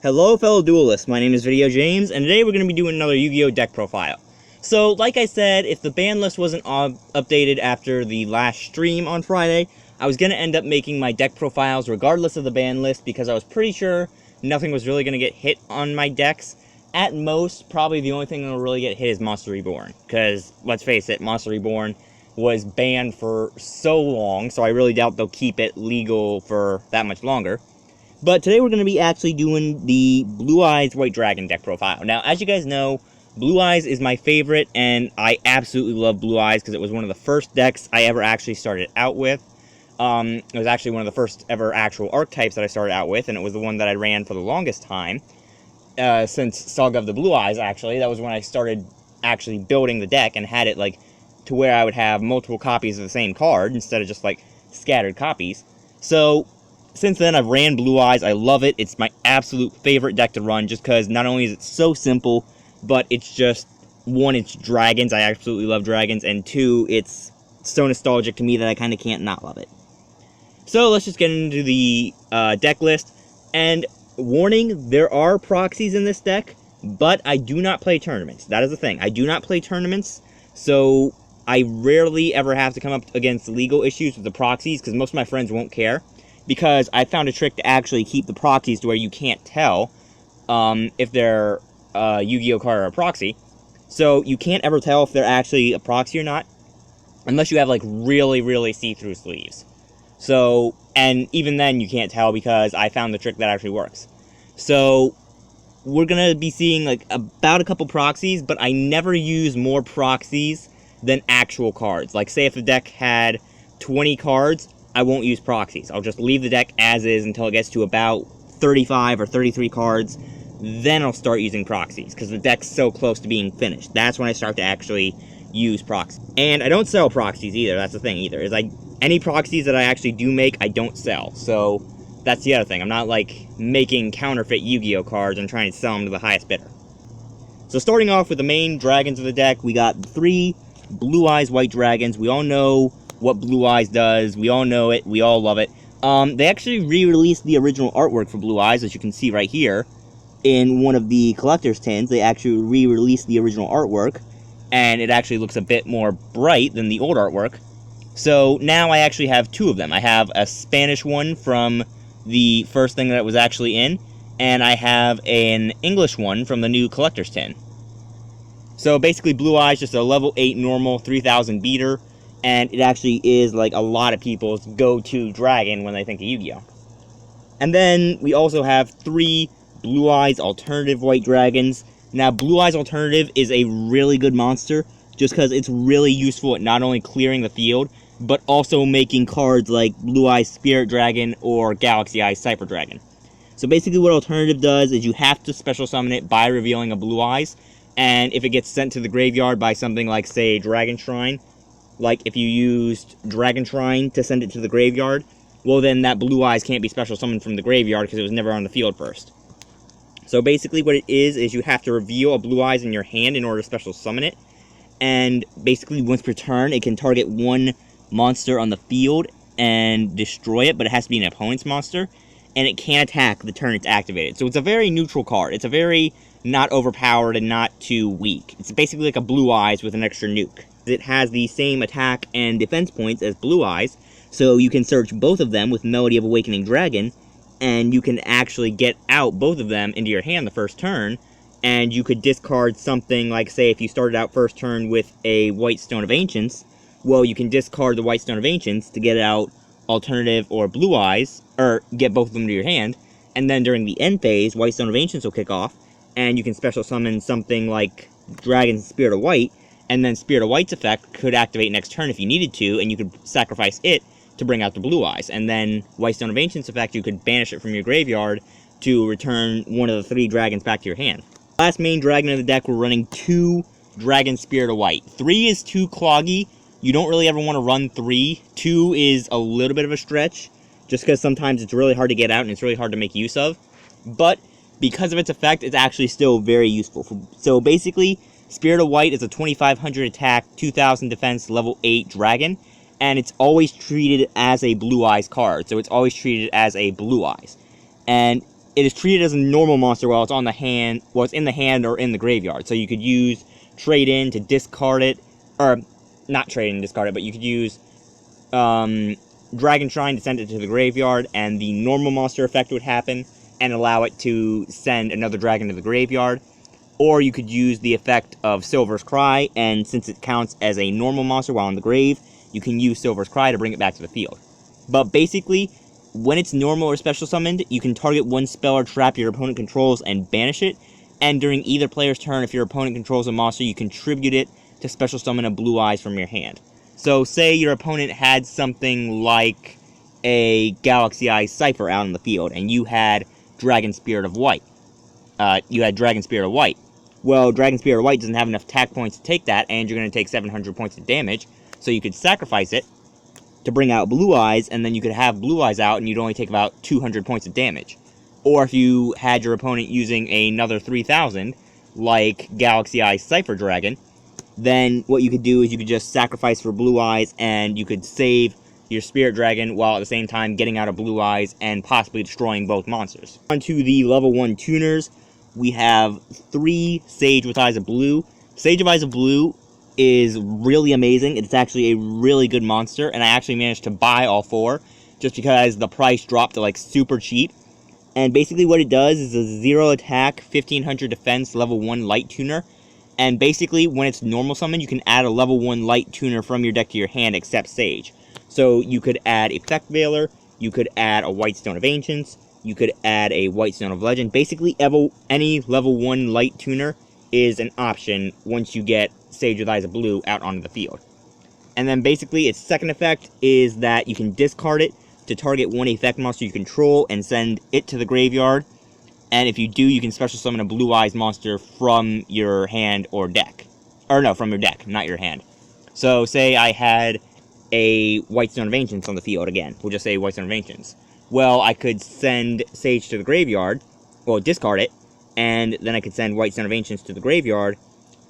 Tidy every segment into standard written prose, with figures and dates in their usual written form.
Hello fellow duelists, my name is VideoJames, and today we're going to be doing another Yu-Gi-Oh! Deck profile. So, like I said, if the ban list wasn't updated after the last stream on Friday, I was going to end up making my deck profiles regardless of the ban list, because I was pretty sure nothing was really going to get hit on my decks. At most, probably the only thing that will really get hit is Monster Reborn, because, let's face it, Monster Reborn was banned for so long, so I really doubt they'll keep it legal for that much longer. But today we're going to be actually doing the Blue-Eyes White Dragon deck profile. Now, as you guys know, Blue-Eyes is my favorite, and I absolutely love Blue-Eyes because it was one of the first decks I ever actually started out with. It was actually one of the first ever actual archetypes that I started out with, and it was the one that I ran for the longest time. Since Saga of the Blue-Eyes, actually. That was when I started actually building the deck and had it, like, to where I would have multiple copies of the same card instead of just, like, scattered copies. So since then, I've ran Blue-Eyes. I love it. It's my absolute favorite deck to run just because not only is it so simple, but it's just, one, it's dragons. I absolutely love dragons. And two, it's so nostalgic to me that I kind of can't not love it. So let's just get into the deck list. And warning, there are proxies in this deck, but I do not play tournaments. That is the thing. I do not play tournaments, so I rarely ever have to come up against legal issues with the proxies because most of my friends won't care. Because I found a trick to actually keep the proxies to where you can't tell if they're a Yu-Gi-Oh card or a proxy. So you can't ever tell if they're actually a proxy or not, unless you have like really see-through sleeves. So, and even then you can't tell because I found the trick that actually works. So we're gonna be seeing like about a couple proxies, but I never use more proxies than actual cards. Like say if the deck had 20 cards, I won't use proxies. I'll just leave the deck as is until it gets to about 35 or 33 cards. Then I'll start using proxies, because the deck's so close to being finished. That's when I start to actually use proxies. And I don't sell proxies either, that's the thing either. Is like, any proxies that I actually do make, I don't sell. So, that's the other thing. I'm not, like, making counterfeit Yu-Gi-Oh cards and trying to sell them to the highest bidder. So starting off with the main dragons of the deck, we got 3 Blue-Eyes White Dragons. We all know what Blue-Eyes does. We all know it. We all love it. They actually re-released the original artwork for Blue-Eyes, as you can see right here. In one of the collector's tins, they actually re-released the original artwork, and it actually looks a bit more bright than the old artwork. So now I actually have 2 of them. I have a Spanish one from the first thing that was actually in, and I have an English one from the new collector's tin. So basically Blue-Eyes, just a level 8 normal 3000 beater. And it actually is, like, a lot of people's go-to dragon when they think of Yu-Gi-Oh! And then we also have 3 Blue-Eyes Alternative White Dragons. Now, Blue-Eyes Alternative is a really good monster, just because it's really useful at not only clearing the field, but also making cards like Blue-Eyes Spirit Dragon or Galaxy-Eyes Cipher Dragon. So basically what Alternative does is you have to special summon it by revealing a Blue-Eyes, and if it gets sent to the graveyard by something like, say, Dragon Shrine, like if you used Dragon Shrine to send it to the graveyard, well then that Blue-Eyes can't be special summoned from the graveyard because it was never on the field first. So basically what it is you have to reveal a Blue-Eyes in your hand in order to special summon it. And basically once per turn, it can target one monster on the field and destroy it, but it has to be an opponent's monster. And it can't attack the turn it's activated. So it's a very neutral card. It's a very not overpowered and not too weak. It's basically like a Blue-Eyes with an extra nuke. It has the same attack and defense points as Blue-Eyes, so you can search both of them with Melody of Awakening Dragon, and you can actually get out both of them into your hand the first turn, and you could discard something like, say, if you started out first turn with a White Stone of Ancients, well, you can discard the White Stone of Ancients to get out Alternative or Blue-Eyes, or get both of them to your hand, and then during the end phase, White Stone of Ancients will kick off, and you can special summon something like Dragon's Spirit of White, and then Spirit of White's effect could activate next turn if you needed to, and you could sacrifice it to bring out the Blue-Eyes. And then White Stone of Ancients effect, you could banish it from your graveyard to return one of the 3 dragons back to your hand. Last main dragon of the deck, we're running 2 Dragon Spirit of White. 3 is too cloggy. You don't really ever want to run 3. 2 is a little bit of a stretch, just because sometimes it's really hard to get out and it's really hard to make use of. But because of its effect, it's actually still very useful. So basically, Spirit of White is a 2500 attack, 2000 defense, level 8 dragon, and it's always treated as a Blue-Eyes card, so it's always treated as a Blue-Eyes. And it is treated as a normal monster while it's on the hand, while it's in the hand or in the graveyard. So you could use trade in to discard it, or not trade in and discard it, but you could use Dragon Shrine to send it to the graveyard, and the normal monster effect would happen and allow it to send another dragon to the graveyard. Or you could use the effect of Silver's Cry, and since it counts as a normal monster while in the grave, you can use Silver's Cry to bring it back to the field. But basically, when it's normal or special summoned, you can target one spell or trap your opponent controls and banish it, and during either player's turn, if your opponent controls a monster, you contribute it to special summon a Blue-Eyes from your hand. So say your opponent had something like a Galaxy-Eyes Cipher out in the field, and you had Dragon Spirit of White. Well, Dragon Spirit of White doesn't have enough attack points to take that, and you're going to take 700 points of damage, so you could sacrifice it to bring out Blue-Eyes, and then you could have Blue-Eyes out, and you'd only take about 200 points of damage. Or if you had your opponent using another 3,000, like Galaxy-Eyes Cipher Dragon, then what you could do is you could just sacrifice for Blue-Eyes, and you could save your Spirit Dragon while at the same time getting out of Blue-Eyes and possibly destroying both monsters. On to the level 1 tuners, we have 3 Sage with Eyes of Blue. Sage of Eyes of Blue is really amazing. It's actually a really good monster, and I actually managed to buy all 4 just because the price dropped to like super cheap. And basically what it does is a 0 attack, 1500 defense, level 1 light tuner. And basically when it's normal summon, you can add a level 1 light tuner from your deck to your hand except Sage. So you could add Effect Veiler, you could add a White Stone of Ancients, you could add a White Stone of Legend. Basically any level 1 light tuner is an option once you get Sage with Eyes of Blue out onto the field. And then basically its second effect is that you can discard it to target one effect monster you control and send it to the graveyard. And if you do, you can special summon a Blue-Eyes monster from your hand or deck. Or no, from your deck, not your hand. So say I had a White Stone of Ancients on the field again. We'll just say White Stone of Ancients. Well, I could send Sage to the graveyard, well, discard it, and then I could send White Stone of Ancients to the graveyard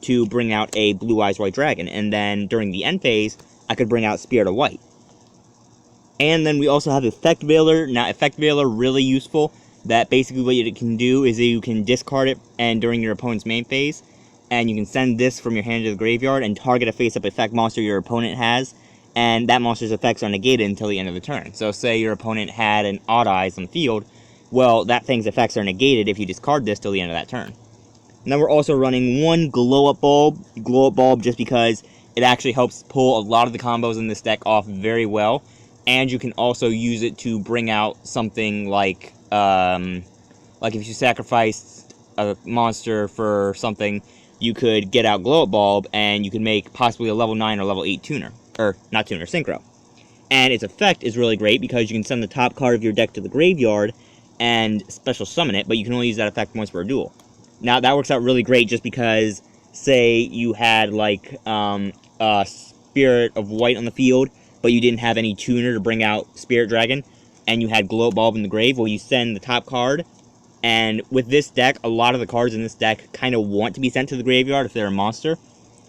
to bring out a Blue-Eyes White Dragon. And then during the end phase, I could bring out Spirit of White. And then we also have Effect Veiler. Now, Effect Veiler, really useful. That basically what it can do is you can discard it and during your opponent's main phase, and you can send this from your hand to the graveyard and target a face-up effect monster your opponent has, and that monster's effects are negated until the end of the turn. So say your opponent had an Odd Eyes on the field, well, that thing's effects are negated if you discard this till the end of that turn. And then we're also running one Glow-Up Bulb just because it actually helps pull a lot of the combos in this deck off very well, and you can also use it to bring out something like if you sacrificed a monster for something, you could get out Glow-Up Bulb, and you could make possibly a level 9 or level 8 tuner. Or, not tuner, Synchro. And its effect is really great because you can send the top card of your deck to the graveyard and special summon it, but you can only use that effect once per duel. Now, that works out really great just because, say, you had, like, a Spirit of White on the field, but you didn't have any tuner to bring out Spirit Dragon, and you had Glow-Up Bulb in the grave. Well, you send the top card, and with this deck, a lot of the cards in this deck kind of want to be sent to the graveyard if they're a monster.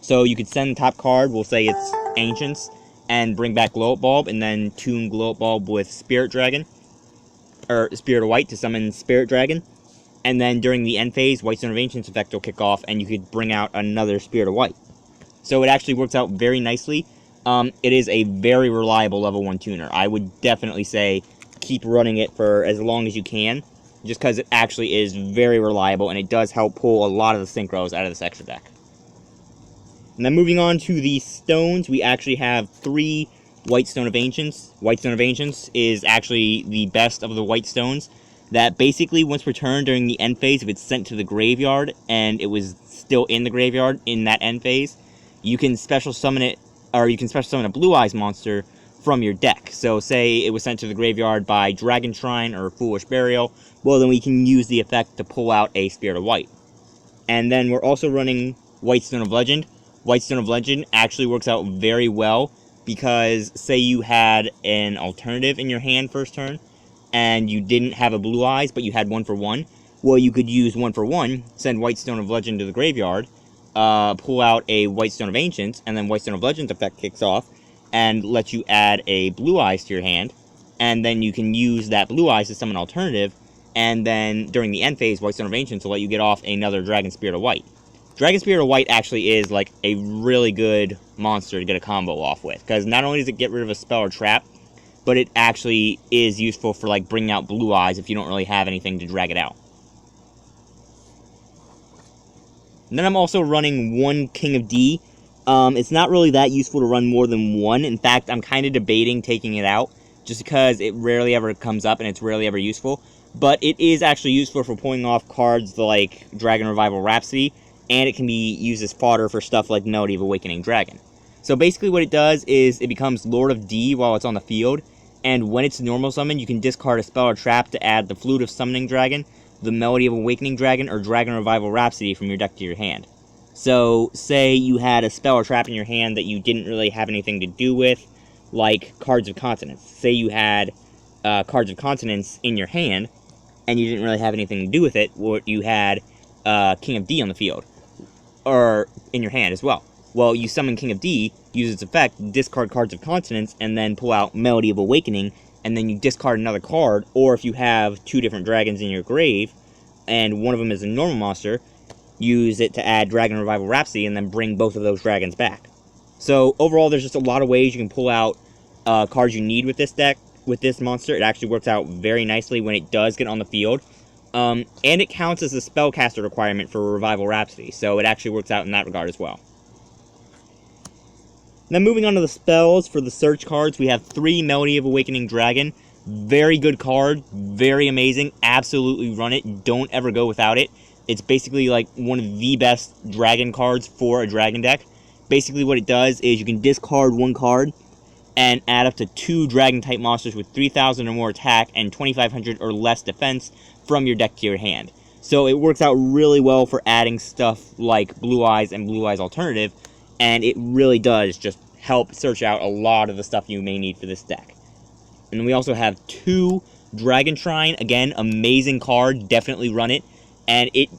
So you could send the top card, we'll say it's Ancients, and bring back Glow-Up Bulb, and then tune Glow-Up Bulb with Spirit Dragon, or Spirit of White to summon Spirit Dragon. And then during the end phase, White Stone of Ancients effect will kick off, and you could bring out another Spirit of White. So it actually works out very nicely. It is a very reliable level 1 tuner. I would definitely say keep running it for as long as you can, just because it actually is very reliable, and it does help pull a lot of the synchros out of this extra deck. And then moving on to the stones, we actually have 3 White Stone of Ancients. White Stone of Ancients is actually the best of the White Stones, that basically once returned during the end phase, if it's sent to the graveyard, and it was still in the graveyard in that end phase, you can special summon it, or you can special summon a Blue-Eyes monster from your deck. So say it was sent to the graveyard by Dragon Shrine or Foolish Burial, well then we can use the effect to pull out a Spirit of White. And then we're also running White Stone of Legend. White Stone of Legend actually works out very well because say you had an alternative in your hand first turn and you didn't have a Blue-Eyes but you had 1-for-1, well you could use 1-for-1, send White Stone of Legend to the graveyard, pull out a White Stone of Ancients, and then White Stone of Legends effect kicks off and lets you add a Blue-Eyes to your hand, and then you can use that Blue-Eyes to summon alternative, and then during the end phase, White Stone of Ancients will let you get off another Dragon Spirit of White. Dragon Spirit of White actually is like a really good monster to get a combo off with, because not only does it get rid of a spell or trap, but it actually is useful for like bringing out Blue Eyes if you don't really have anything to drag it out. And then I'm also running one King of D. It's not really that useful to run more than one. In fact, I'm kind of debating taking it out, just because it rarely ever comes up and it's rarely ever useful. But it is actually useful for pulling off cards like Dragon Revival Rhapsody, and it can be used as fodder for stuff like Melody of Awakening Dragon. So basically what it does is it becomes Lord of D while it's on the field, and when it's normal summon, you can discard a spell or trap to add the Flute of Summoning Dragon, the Melody of Awakening Dragon, or Dragon Revival Rhapsody from your deck to your hand. So, say you had a spell or trap in your hand that you didn't really have anything to do with, like Cards of Consonance. Say you had Cards of Consonance in your hand, and you didn't really have anything to do with it, or you had King of D on the field, or in your hand as well. Well, you summon King of D, use its effect, discard Cards of Consonance, and then pull out Melody of Awakening, and then you discard another card, or if you have two different dragons in your grave, and one of them is a normal monster, use it to add Dragon Revival Rhapsody, and then bring both of those dragons back. So, overall, there's just a lot of ways you can pull out cards you need with this deck, with this monster. It actually works out very nicely when it does get on the field. And it counts as a spellcaster requirement for Revival Rhapsody, so it actually works out in that regard as well. Then moving on to the spells, for the search cards, we have 3 Melody of Awakening Dragon. Very good card, very amazing, absolutely run it, don't ever go without it. It's basically like one of the best dragon cards for a dragon deck. Basically what it does is you can discard one card and add up to 2 dragon-type monsters with 3,000 or more attack and 2,500 or less defense from your deck to your hand. So it works out really well for adding stuff like Blue Eyes and Blue Eyes Alternative, and it really does just help search out a lot of the stuff you may need for this deck. And then we also have 2 Dragon Shrine. Again, amazing card, definitely run it. And it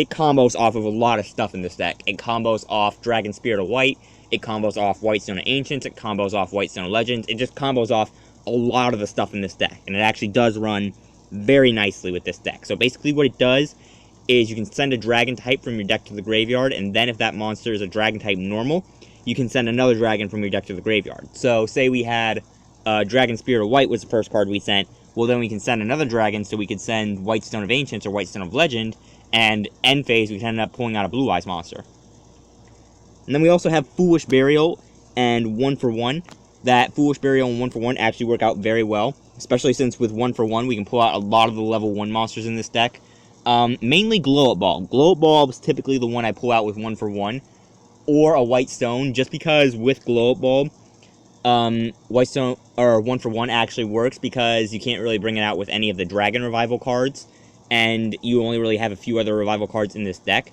combos off of a lot of stuff in this deck. It combos off Dragon Spirit of White, it combos off White Stone of Ancients, it combos off White Stone of Legends, it just combos off a lot of the stuff in this deck. And it actually does run very nicely with this deck. So basically what it does is you can send a dragon type from your deck to the graveyard, and then if that monster is a dragon type normal, you can send another dragon from your deck to the graveyard. So say we had Dragon Spirit of White was the first card we sent, well then we can send another dragon, so we could send White Stone of Ancients or White Stone of Legend, and end phase we can end up pulling out a Blue Eyes monster. And then we also have Foolish Burial and 1 for 1. That Foolish Burial and 1 for 1 actually work out very well, especially since with 1 for 1 we can pull out a lot of the level 1 monsters in this deck. Mainly Glow Up Ball. Glow Up Ball is typically the one I pull out with 1 for 1, or a White Stone, just because with Glow Up Ball, White Stone, or 1 for 1 actually works because you can't really bring it out with any of the Dragon Revival cards, and you only really have a few other Revival cards in this deck.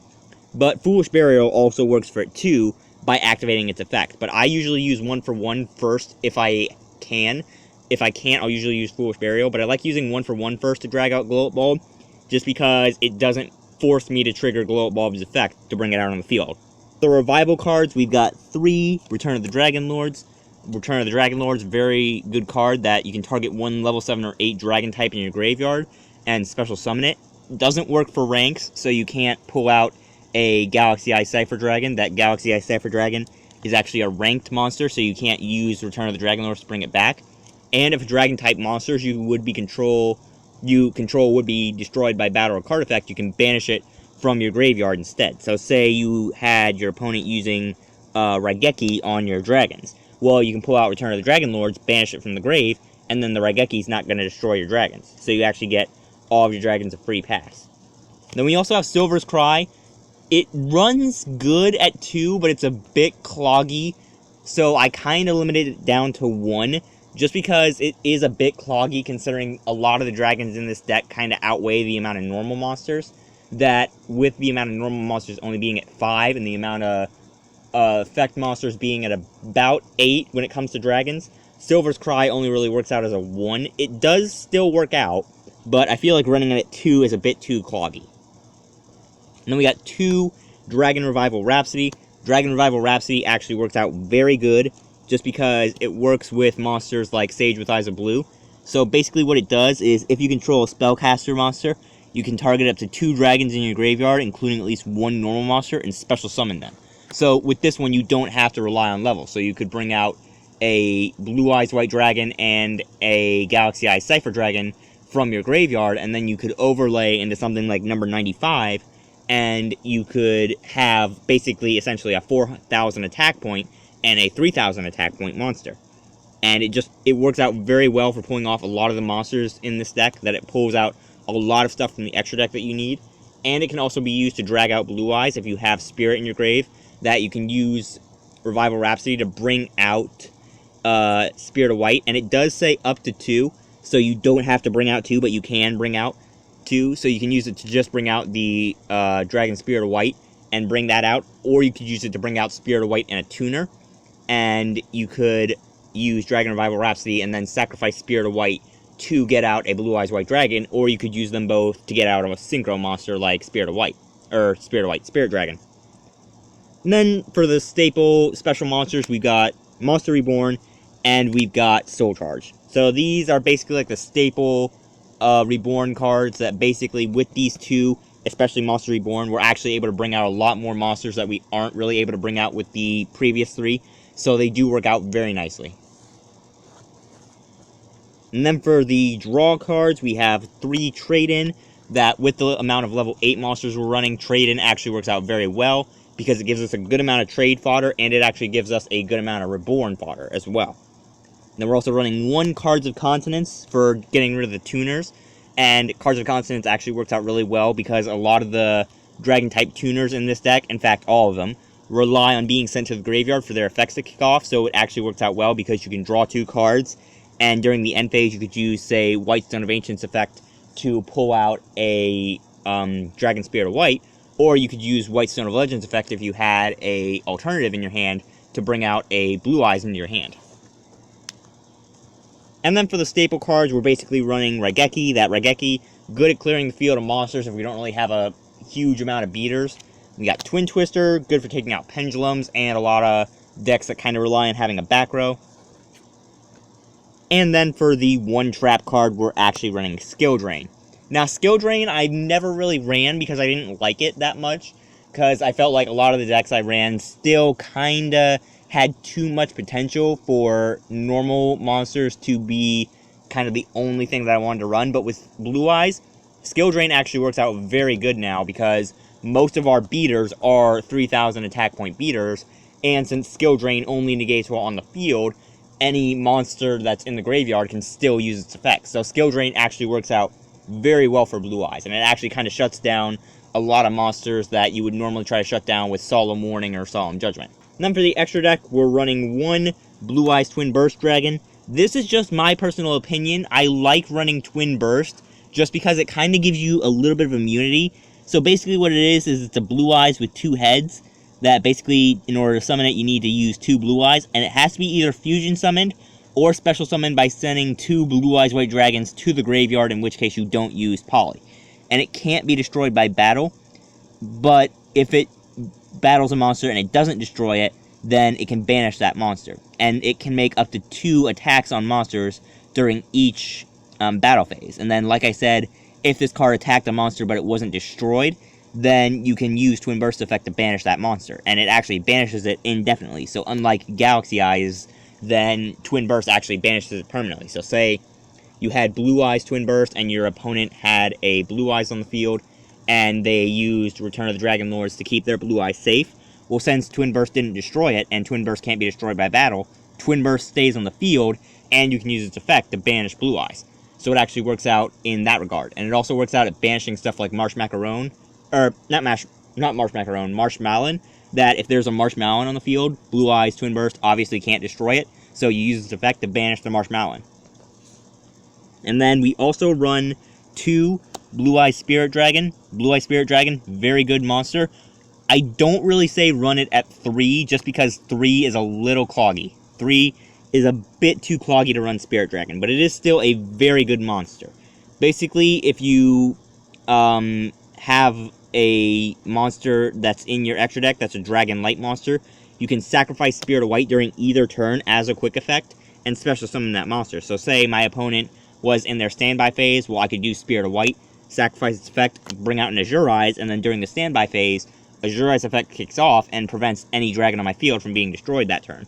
But Foolish Burial also works for it too, by activating its effect. But I usually use 1 for 1 first if I can. If I can't, I'll usually use Foolish Burial, but I like using 1 for 1 first to drag out Glow Up Bulb, just because it doesn't force me to trigger Glow Up Bulb's effect to bring it out on the field. The Revival cards, we've got 3 Return of the Dragon Lords. Return of the Dragon Lords, very good card that you can target 1 level 7 or 8 dragon type in your graveyard and special summon it. Doesn't work for ranks, so you can't pull out a Galaxy-Eyes Cipher Dragon. That Galaxy-Eyes Cipher Dragon is actually a ranked monster, so you can't use Return of the Dragon Lords to bring it back. And if dragon type monsters you control would be destroyed by battle or card effect, you can banish it from your graveyard instead. So say you had your opponent using Raigeki on your dragons. Well, you can pull out Return of the Dragon Lords, banish it from the grave, and then the Raigeki is not going to destroy your dragons. So you actually get all of your dragons a free pass. Then we also have Silver's Cry. It runs good at 2, but it's a bit cloggy, so I kind of limited it down to 1, just because it is a bit cloggy considering a lot of the dragons in this deck kind of outweigh the amount of normal monsters, that with the amount of normal monsters only being at 5 and the amount of effect monsters being at about 8 when it comes to dragons, Silver's Cry only really works out as a 1. It does still work out, but I feel like running it at 2 is a bit too cloggy. And then we got 2 Dragon Revival Rhapsody. Dragon Revival Rhapsody actually works out very good, just because it works with monsters like Sage with Eyes of Blue. So basically what it does is, if you control a spellcaster monster, you can target up to 2 dragons in your graveyard, including at least 1 normal monster, and special summon them. So with this one, you don't have to rely on level. So you could bring out a Blue-Eyes White Dragon and a Galaxy-Eyes Cipher Dragon from your graveyard, and then you could overlay into something like number 95, and you could have basically essentially a 4,000 attack point and a 3,000 attack point monster. And it works out very well for pulling off a lot of the monsters in this deck, that it pulls out a lot of stuff from the extra deck that you need. And it can also be used to drag out Blue Eyes if you have Spirit in your grave, that you can use Revival Rhapsody to bring out Spirit of White. And it does say up to 2, so you don't have to bring out 2, but you can bring out 2. So you can use it to just bring out the Dragon Spirit of White and bring that out. Or you could use it to bring out Spirit of White and a tuner. And you could use Dragon Revival Rhapsody and then sacrifice Spirit of White to get out a Blue-Eyes White Dragon, or you could use them both to get out of a synchro monster like Spirit of White, or Spirit of White, Spirit Dragon. And then for the staple special monsters, we've got Monster Reborn, and we've got Soul Charge. So these are basically like the staple Reborn cards that basically with these two, especially Monster Reborn, we're actually able to bring out a lot more monsters that we aren't really able to bring out with the previous 3. So they do work out very nicely. And then for the draw cards, we have 3 Trade-In, that with the amount of level 8 monsters we're running, Trade-In actually works out very well, because it gives us a good amount of trade fodder, and it actually gives us a good amount of Reborn fodder as well. And then we're also running 1 Cards of Consonance for getting rid of the tuners, and Cards of Consonance actually works out really well, because a lot of the Dragon-type tuners in this deck, in fact all of them, rely on being sent to the graveyard for their effects to kick off, so it actually works out well because you can draw 2 cards, and during the end phase you could use, say, White Stone of Ancients effect to pull out a Dragon Spirit of White, or you could use White Stone of Legends effect if you had a alternative in your hand to bring out a Blue Eyes into your hand. And then for the staple cards, we're basically running Raigeki. That Raigeki, good at clearing the field of monsters if we don't really have a huge amount of beaters. We got Twin Twister, good for taking out pendulums, and a lot of decks that kind of rely on having a back row. And then for the 1 trap card, we're actually running Skill Drain. Now, Skill Drain I never really ran because I didn't like it that much, because I felt like a lot of the decks I ran still kind of had too much potential for normal monsters to be kind of the only thing that I wanted to run. But with Blue Eyes, Skill Drain actually works out very good now, because most of our beaters are 3,000 attack point beaters, and since Skill Drain only negates while on the field, any monster that's in the graveyard can still use its effects. So Skill Drain actually works out very well for Blue Eyes, and it actually kind of shuts down a lot of monsters that you would normally try to shut down with Solemn Warning or Solemn Judgment. And then for the extra deck, we're running 1 Blue Eyes Twin Burst Dragon. This is just my personal opinion. I like running Twin Burst just because it kind of gives you a little bit of immunity. So basically what it is it's a Blue Eyes with 2 heads, that basically, in order to summon it, you need to use 2 Blue Eyes, and it has to be either fusion summoned or special summoned by sending 2 Blue Eyes White Dragons to the graveyard, in which case you don't use Poly. And it can't be destroyed by battle, but if it battles a monster and it doesn't destroy it, then it can banish that monster. And it can make up to 2 attacks on monsters during each battle phase. And then, like I said, if this card attacked a monster but it wasn't destroyed, then you can use Twin Burst effect to banish that monster. And it actually banishes it indefinitely. So unlike Galaxy-Eyes, then Twin Burst actually banishes it permanently. So say you had Blue Eyes Twin Burst and your opponent had a Blue Eyes on the field, and they used Return of the Dragon Lords to keep their Blue Eyes safe. Well, since Twin Burst didn't destroy it, and Twin Burst can't be destroyed by battle, Twin Burst stays on the field, and you can use its effect to banish Blue Eyes. So it actually works out in that regard. And it also works out at banishing stuff like Marsh Macaron, or not Marsh Macaron, Marsh Malin, that if there's a Marsh Malin on the field, Blue Eyes Twin Burst obviously can't destroy it, so you use its effect to banish the Marsh Malin. And then we also run 2 Blue Eyes Spirit Dragon. Blue Eyes Spirit Dragon, very good monster. I don't really say run it at 3, just because 3 is a little cloggy. 3 is a bit too cloggy to run Spirit Dragon, but it is still a very good monster. Basically, if you have a monster that's in your extra deck that's a Dragon Light monster, you can sacrifice Spirit of White during either turn as a quick effect, and special summon that monster. So say my opponent was in their standby phase, well, I could use Spirit of White, sacrifice its effect, bring out an Azure-Eyes, and then during the standby phase, Azure-Eyes effect kicks off and prevents any dragon on my field from being destroyed that turn,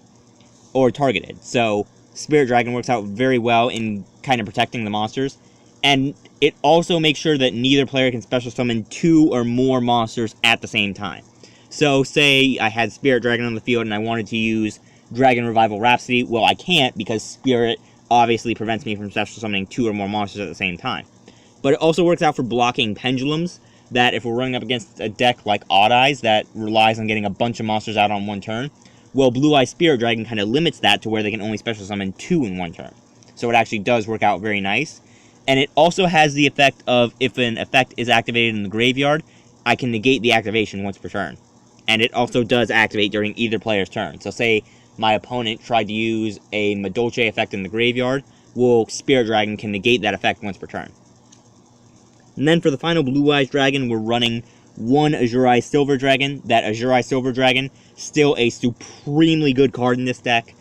or targeted. So Spirit Dragon works out very well in kind of protecting the monsters, and it also makes sure that neither player can special summon 2 or more monsters at the same time. So say I had Spirit Dragon on the field and I wanted to use Dragon Revival Rhapsody, well, I can't because Spirit obviously prevents me from special summoning 2 or more monsters at the same time. But it also works out for blocking pendulums, that if we're running up against a deck like Odd-Eyes that relies on getting a bunch of monsters out on one turn, well, Blue-Eye Spirit Dragon kind of limits that to where they can only special summon 2 in one turn. So it actually does work out very nice. And it also has the effect of, if an effect is activated in the graveyard, I can negate the activation once per turn. And it also does activate during either player's turn. So say my opponent tried to use a Madolche effect in the graveyard, well, Spirit Dragon can negate that effect once per turn. And then for the final Blue Eyes Dragon, we're running 1 Azure-Eyes Silver Dragon. That Azure-Eyes Silver Dragon, still a supremely good card in this deck.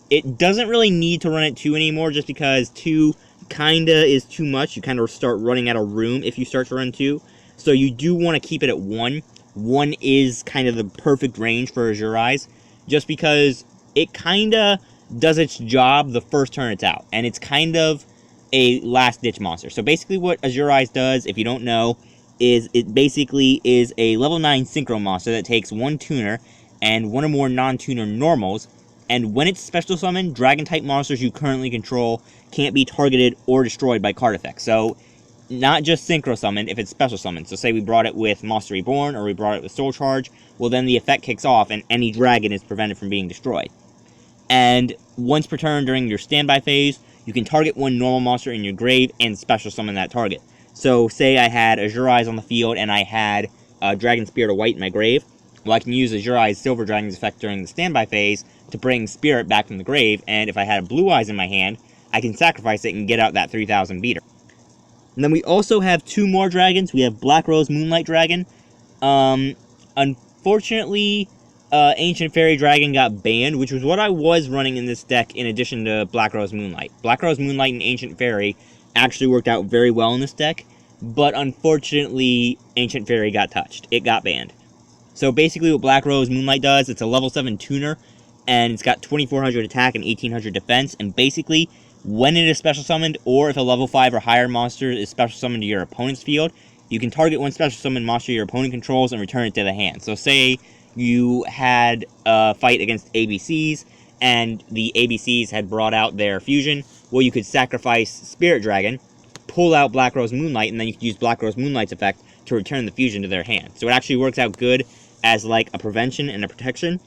It doesn't really need to run at 2 anymore, just because 2 kinda is too much. You kind of start running out of room if you start to run 2. So you do want to keep it at 1. 1 is kind of the perfect range for Azure-Eyes, just because it kinda does its job the first turn it's out, and it's kind of a last-ditch monster. So basically what Azure-Eyes does, if you don't know, is it basically is a level 9 Synchro monster that takes 1 tuner and 1 or more non-tuner normals, and when it's special summoned, Dragon-type monsters you currently control can't be targeted or destroyed by card effects. So not just Synchro summoned, if it's special summoned. So say we brought it with Monster Reborn, or we brought it with Soul Charge, well then the effect kicks off and any dragon is prevented from being destroyed. And once per turn during your standby phase, you can target 1 normal monster in your grave and special summon that target. So say I had Azure-Eyes on the field and I had Dragon Spirit of White in my grave, well, I can use Azure-Eyes Silver Dragon's effect during the standby phase to bring Spirit back from the grave, and if I had a Blue Eyes in my hand, I can sacrifice it and get out that 3000 beater. And then we also have 2 more dragons. We have Black Rose Moonlight Dragon. Unfortunately, Ancient Fairy Dragon got banned, which was what I was running in this deck in addition to Black Rose Moonlight. Black Rose Moonlight and Ancient Fairy actually worked out very well in this deck, but unfortunately, Ancient Fairy got touched. It got banned. So basically what Black Rose Moonlight does, it's a level 7 tuner, and it's got 2400 attack and 1800 defense, and basically, when it is special summoned, or if a level 5 or higher monster is special summoned to your opponent's field, you can target 1 special summoned monster your opponent controls and return it to the hand. So say you had a fight against ABCs, and the ABCs had brought out their fusion, well, you could sacrifice Spirit Dragon, pull out Black Rose Moonlight, and then you could use Black Rose Moonlight's effect to return the fusion to their hand. So it actually works out good as like a prevention and a protection.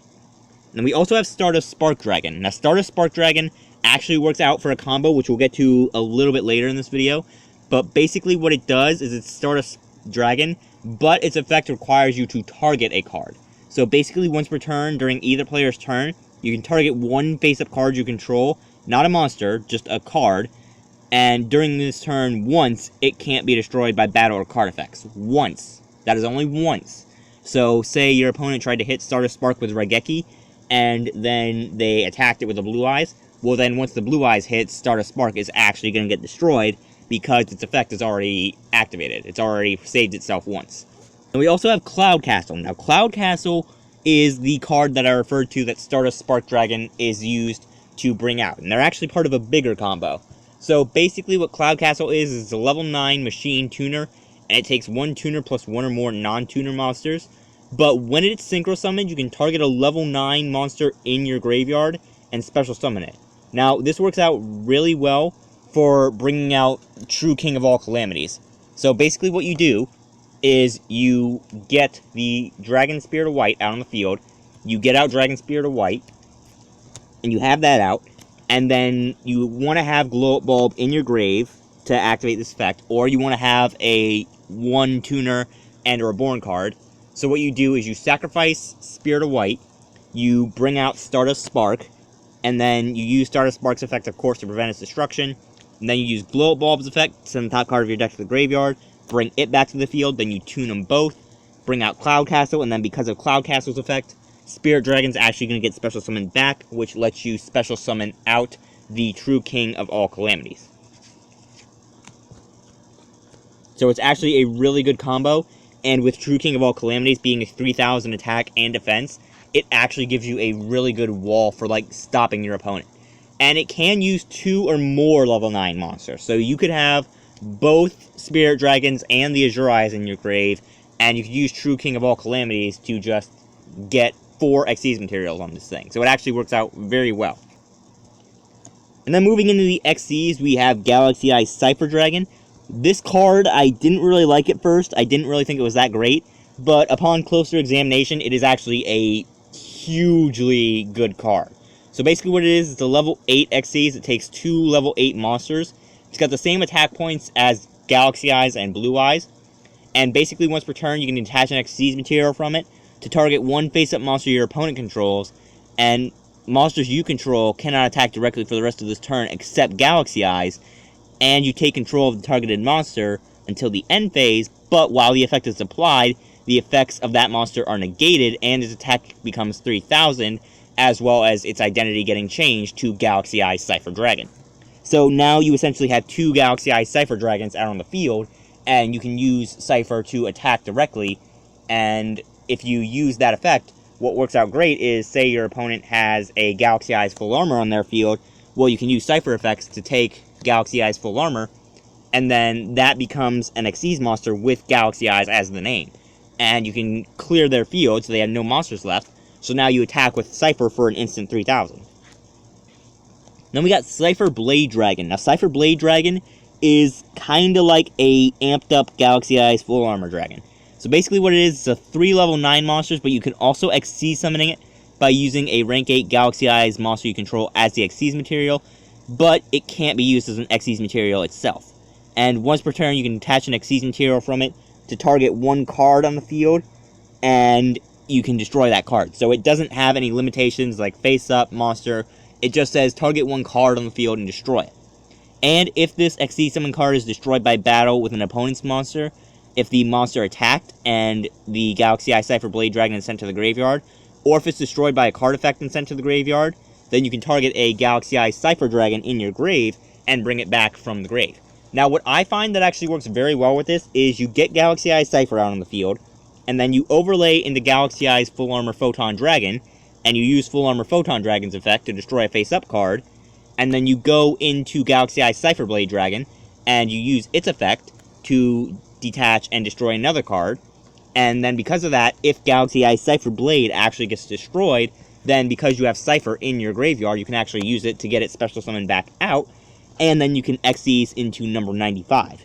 And we also have Stardust Spark Dragon. Now, Stardust Spark Dragon actually works out for a combo, which we'll get to a little bit later in this video. But basically what it does is it's Stardust Dragon, but its effect requires you to target a card. So basically once per turn, during either player's turn, you can target 1 face-up card you control, not a monster, just a card, and during this turn, once, it can't be destroyed by battle or card effects. Once. That is only once. So, say your opponent tried to hit Stardust Spark with Raigeki, and then they attacked it with the Blue Eyes, well then once the Blue Eyes hits, Stardust Spark is actually going to get destroyed, because its effect is already activated. It's already saved itself once. And we also have Cloudcastle. Now, Cloudcastle is the card that I referred to that Stardust Spark Dragon is used to bring out. And they're actually part of a bigger combo. So basically what Cloudcastle is a level 9 machine tuner, and it takes 1 tuner plus 1 or more non-tuner monsters. But when it's synchro summoned, you can target a level 9 monster in your graveyard and special summon it. Now, this works out really well for bringing out True King of all Calamities. So basically what you do is you get the Dragon Spirit of White out on the field, you get out Dragon Spirit of White, and you have that out, and then you want to have Glow Up Bulb in your grave to activate this effect, or you want to have a 1 tuner and a Reborn card. So what you do is you sacrifice Spirit of White, you bring out Stardust Spark, and then you use Stardust Spark's effect, of course, to prevent its destruction, and then you use Glow Up Bulb's effect, send the top card of your deck to the graveyard, bring it back to the field, then you tune them both, bring out Cloudcastle, and then because of Cloudcastle's effect, Spirit Dragon's actually going to get special summoned back, which lets you special summon out the True King of all Calamities. So it's actually a really good combo, and with True King of all Calamities being a 3000 attack and defense, it actually gives you a really good wall for, like, stopping your opponent. And it can use 2 or more level 9 monsters, so you could have both Spirit Dragons and the Azure-Eyes in your grave, and you could use True King of all Calamities to just get 4 Xyz materials on this thing. So it actually works out very well. And then moving into the Xyz, we have Galaxy-Eyes Cipher Dragon. This card, I didn't really like at first. I didn't really think it was that great. But upon closer examination, it is actually a hugely good card. So basically what it is, it's a level 8 Xyz. It takes 2 level 8 monsters. It's got the same attack points as Galaxy-Eyes and Blue-Eyes. And basically once per turn, you can attach an Xyz material from it to target one face-up monster your opponent controls. And monsters you control cannot attack directly for the rest of this turn except Galaxy-Eyes. And you take control of the targeted monster until the end phase, but while the effect is applied, the effects of that monster are negated and its attack becomes 3000, as well as its identity getting changed to Galaxy-Eyes Cipher Dragon. So now you essentially have 2 Galaxy-Eyes Cipher Dragons out on the field, and you can use Cipher to attack directly, and if you use that effect, what works out great is, say your opponent has a Galaxy-Eyes Full Armor on their field, well, you can use Cipher effects to take Galaxy-Eyes Full Armor, and then that becomes an Xyz monster with Galaxy-Eyes as the name. And you can clear their field so they have no monsters left, so now you attack with Cipher for an instant 3000. Then we got Cipher Blade Dragon. Now, Cipher Blade Dragon is kind of like a amped up Galaxy-Eyes Full Armor Dragon. So basically what it is, it's a 3 level 9 monsters, but you can also Xyz summoning it by using a rank 8 Galaxy-Eyes monster you control as the Xyz material, but it can't be used as an Xyz material itself. And once per turn, you can attach an Xyz material from it to target one card on the field, and you can destroy that card. So it doesn't have any limitations like face-up, monster. It just says target one card on the field and destroy it. And if this Xyz summon card is destroyed by battle with an opponent's monster, if the monster attacked and the Galaxy-Eyes Cipher Blade Dragon is sent to the graveyard, or if it's destroyed by a card effect and sent to the graveyard, then you can target a Galaxy-Eyes Cipher Dragon in your grave and bring it back from the grave. Now, what I find that actually works very well with this is you get Galaxy-Eyes Cipher out on the field, and then you overlay into Galaxy-Eyes Full Armor Photon Dragon, and you use Full Armor Photon Dragon's effect to destroy a face-up card, and then you go into Galaxy-Eyes Cipher Blade Dragon, and you use its effect to detach and destroy another card, and then because of that, if Galaxy-Eyes Cipher Blade actually gets destroyed, then because you have Cipher in your graveyard, you can actually use it to get its special summon back out, and then you can Xyz into number 95.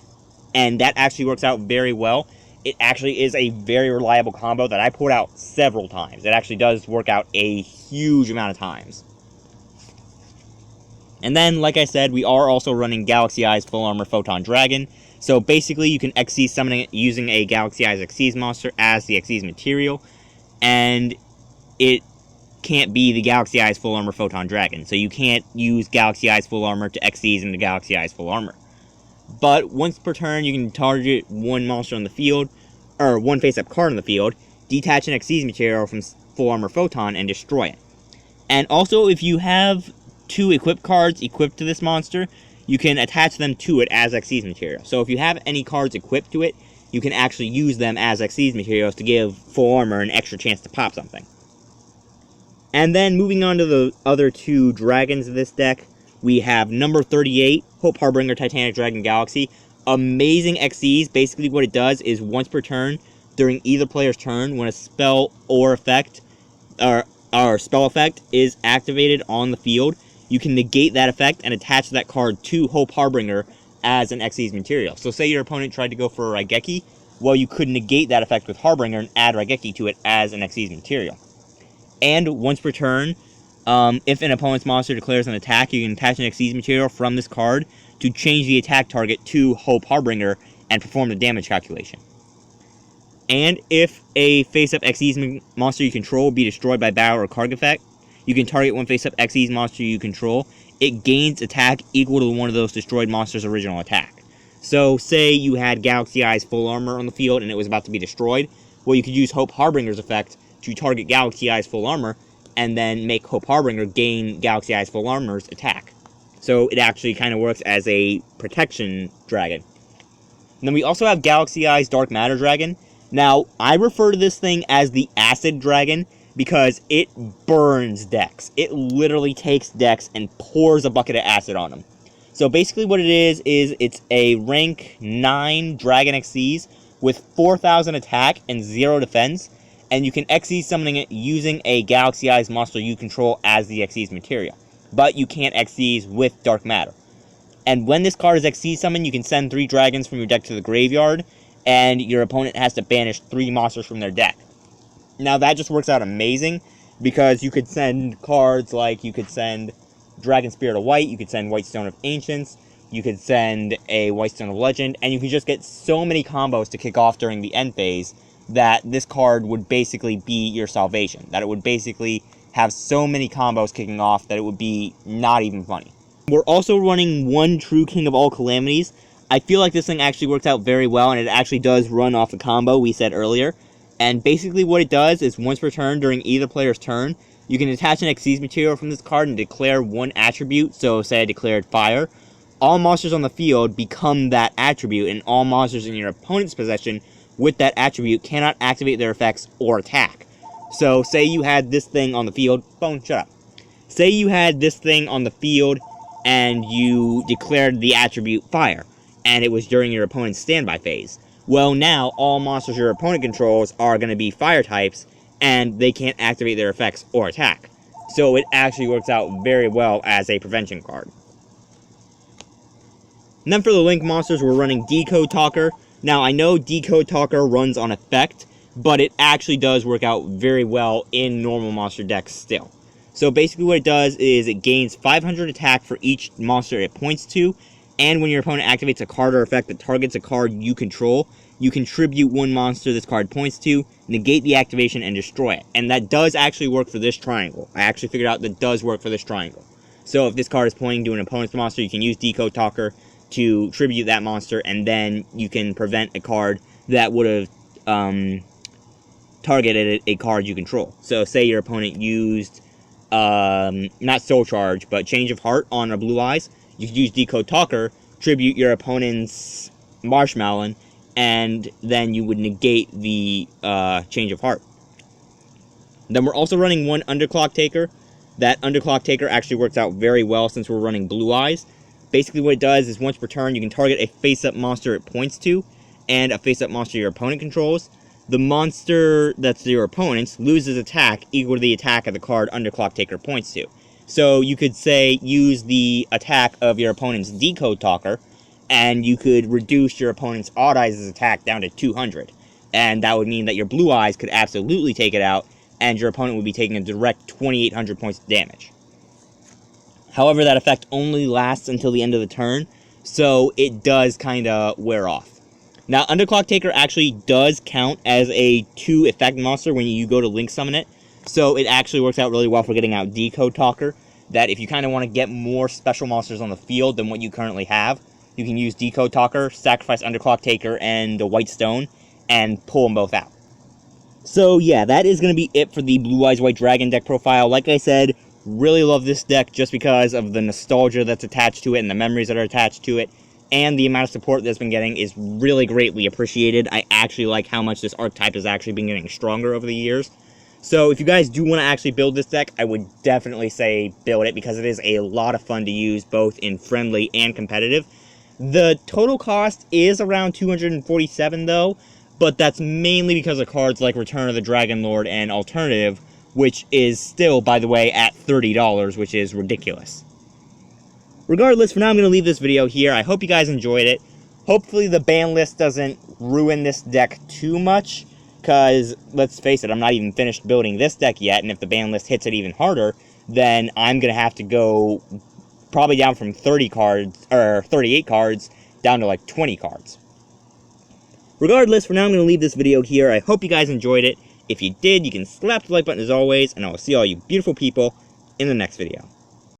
And that actually works out very well. It actually is a very reliable combo that I pulled out several times. It actually does work out a huge amount of times. And then, like I said, we are also running Galaxy-Eyes Full Armor Photon Dragon. So basically, you can Xyz summoning it using a Galaxy-Eyes Xyz monster as the Xyz material. And it can't be the Galaxy-Eyes Full Armor Photon Dragon. So you can't use Galaxy-Eyes Full Armor to Xyz into Galaxy-Eyes Full Armor. But once per turn, you can target one monster on the field, or one face-up card on the field, detach an Xyz material from Full Armor Photon, and destroy it. And also, if you have 2 equipped cards equipped to this monster, you can attach them to it as Xyz material. So if you have any cards equipped to it, you can actually use them as Xyz materials to give Full Armor an extra chance to pop something. And then moving on to the other 2 dragons of this deck, we have number 38, Hope Harbinger Titanic Dragon Galaxy. Amazing Xyz. Basically what it does is once per turn, during either player's turn, when a spell or effect, or spell effect is activated on the field, you can negate that effect and attach that card to Hope Harbinger as an Xyz material. So say your opponent tried to go for a Raigeki, well, you could negate that effect with Harbinger and add Raigeki to it as an Xyz material. And once per turn, if an opponent's monster declares an attack, you can attach an Xyz material from this card to change the attack target to Hope Harbinger and perform the damage calculation. And if a face-up Xyz monster you control be destroyed by battle or card effect, you can target one face-up Xyz monster you control. It gains attack equal to one of those destroyed monster's original attack. So, say you had Galaxy-Eyes Full Armor on the field and it was about to be destroyed, well, you could use Hope Harbinger's effect to target Galaxy-Eyes Full Armor, and then make Hope Harbinger gain Galaxy-Eyes Full Armor's attack. So it actually kind of works as a protection dragon. And then we also have Galaxy-Eyes Dark Matter Dragon. Now, I refer to this thing as the Acid Dragon because it burns decks. It literally takes decks and pours a bucket of acid on them. So basically what it is it's a rank 9 Dragon Xyz with 4,000 attack and 0 defense, and you can Xyz summoning it using a Galaxy-Eyes monster you control as the Xyz material. But you can't Xyz with Dark Matter. And when this card is Xyz summoned, you can send 3 dragons from your deck to the graveyard, and your opponent has to banish 3 monsters from their deck. Now that just works out amazing, because you could send cards like, you could send Dragon Spirit of White, you could send White Stone of Ancients, you could send a White Stone of Legend, and you could just get so many combos to kick off during the end phase that this card would basically be your salvation. That it would basically have so many combos kicking off that it would be not even funny. We're also running one True King of all Calamities. I feel like this thing actually works out very well, and it actually does run off the combo we said earlier. And basically what it does is once per turn during either player's turn, you can attach an Xyz material from this card and declare one attribute. So say I declared fire. All monsters on the field become that attribute, and all monsters in your opponent's possession with that attribute cannot activate their effects or attack. So say you had this thing on the field. Bone, shut up. Say you had this thing on the field and you declared the attribute fire, and it was during your opponent's standby phase. Well, now all monsters your opponent controls are going to be fire types, and they can't activate their effects or attack. So it actually works out very well as a prevention card. And then for the Link monsters, we're running Decode Talker. Now, I know Decode Talker runs on effect, but it actually does work out very well in normal monster decks still. So basically what it does is it gains 500 attack for each monster it points to, and when your opponent activates a card or effect that targets a card you control, you contribute one monster this card points to, negate the activation, and destroy it. And that does actually work for this triangle. I actually figured out that does work for this triangle. So if this card is pointing to an opponent's monster, you can use Decode Talker to tribute that monster, and then you can prevent a card that would have targeted a card you control. So say your opponent used not Soul Charge, but Change of Heart on a Blue Eyes, you could use Decode Talker, tribute your opponent's Marshmallow, and then you would negate the Change of Heart. Then we're also running one Underclock Taker. That Underclock Taker actually works out very well since we're running Blue Eyes. Basically what it does is once per turn, you can target a face-up monster it points to, and a face-up monster your opponent controls. The monster that's your opponent's loses attack equal to the attack of the card Underclock Taker points to. So you could say use the attack of your opponent's Decode Talker, and you could reduce your opponent's Odd Eyes' attack down to 200. And that would mean that your Blue Eyes could absolutely take it out, and your opponent would be taking a direct 2,800 points of damage. However, that effect only lasts until the end of the turn, so it does kind of wear off. Now, Underclock Taker actually does count as a 2 effect monster when you go to Link Summon it, so it actually works out really well for getting out Decode Talker, that if you kind of want to get more special monsters on the field than what you currently have, you can use Decode Talker, sacrifice Underclock Taker and the White Stone, and pull them both out. So yeah, that is going to be it for the Blue Eyes White Dragon deck profile. Like I said, really love this deck just because of the nostalgia that's attached to it and the memories that are attached to it. And the amount of support that's been getting is really greatly appreciated. I actually like how much this archetype has actually been getting stronger over the years. So if you guys do want to actually build this deck, I would definitely say build it because it is a lot of fun to use both in friendly and competitive. The total cost is around $247 though, but that's mainly because of cards like Return of the Dragon Lord and Alternative, which is still, by the way, at $30, which is ridiculous. Regardless, for now I'm going to leave this video here. I hope you guys enjoyed it. Hopefully the ban list doesn't ruin this deck too much, because, let's face it, I'm not even finished building this deck yet, and if the ban list hits it even harder, then I'm going to have to go probably down from 30 cards, or 38 cards, down to like 20 cards. Regardless, for now I'm going to leave this video here. I hope you guys enjoyed it. If you did, you can slap the like button as always, and I will see all you beautiful people in the next video.